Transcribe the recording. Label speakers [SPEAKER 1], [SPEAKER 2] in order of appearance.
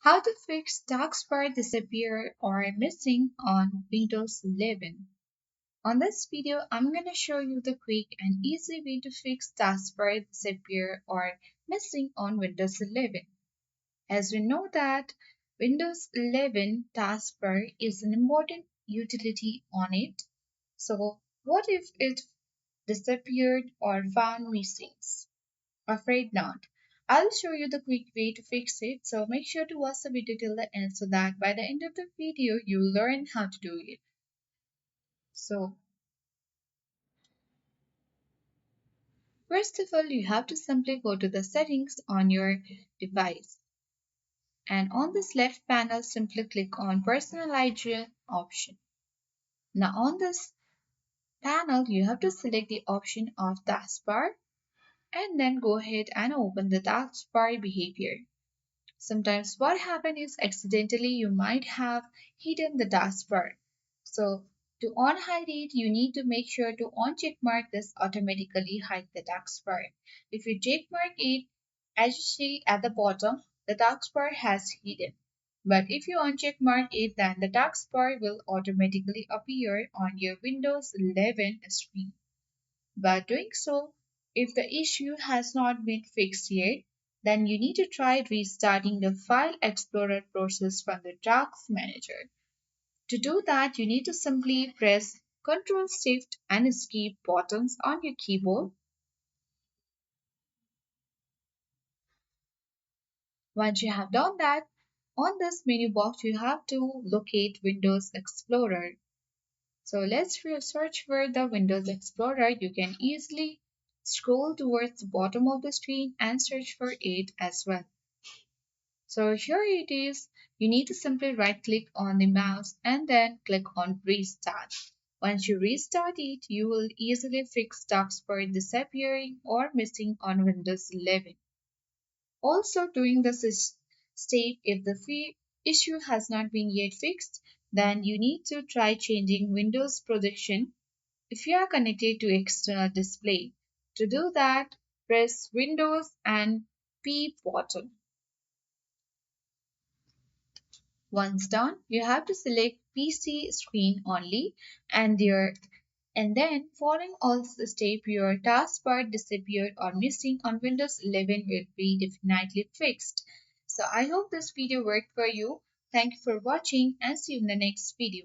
[SPEAKER 1] How to fix Taskbar disappear or missing on Windows 11. On this video, I'm going to show you the quick and easy way to fix Taskbar disappear or missing on Windows 11. As we know that Windows 11 Taskbar is an important utility on it. So what if it disappeared or found missing? Afraid not. I'll show you the quick way to fix it, so make sure to watch the video till the end so that by the end of the video you'll learn how to do it. So, first of all, you have to simply go to the settings on your device. And on this left panel, simply click on personalization option. Now on this panel, you have to select the option of taskbar and then go ahead and open the taskbar behavior. Sometimes what happens is accidentally you might have hidden the taskbar. So to unhide it, you need to make sure to uncheck mark this automatically hide the taskbar. If you check mark it, as you see at the bottom, the taskbar has hidden. But if you uncheck mark it, then the taskbar will automatically appear on your Windows 11 screen. By doing so, if the issue has not been fixed yet, then you need to try restarting the File Explorer process from the Task Manager. To do that, you need to simply press Ctrl Shift and Escape buttons on your keyboard. Once you have done that, on this menu box you have to locate Windows Explorer. So let's search for the Windows Explorer. You can easily scroll towards the bottom of the screen and search for it as well. So here it is. You need to simply right click on the mouse and then click on restart. Once you restart it, you will easily fix taskbar disappearing or missing on Windows 11. Also during this step, if the issue has not been yet fixed, then you need to try changing Windows protection if you are connected to external display. To do that, press Windows and P button. Once done, you have to select PC screen only and then following all the steps your taskbar disappeared or missing on Windows 11 will be definitely fixed. So I hope this video worked for you. Thank you for watching and see you in the next video.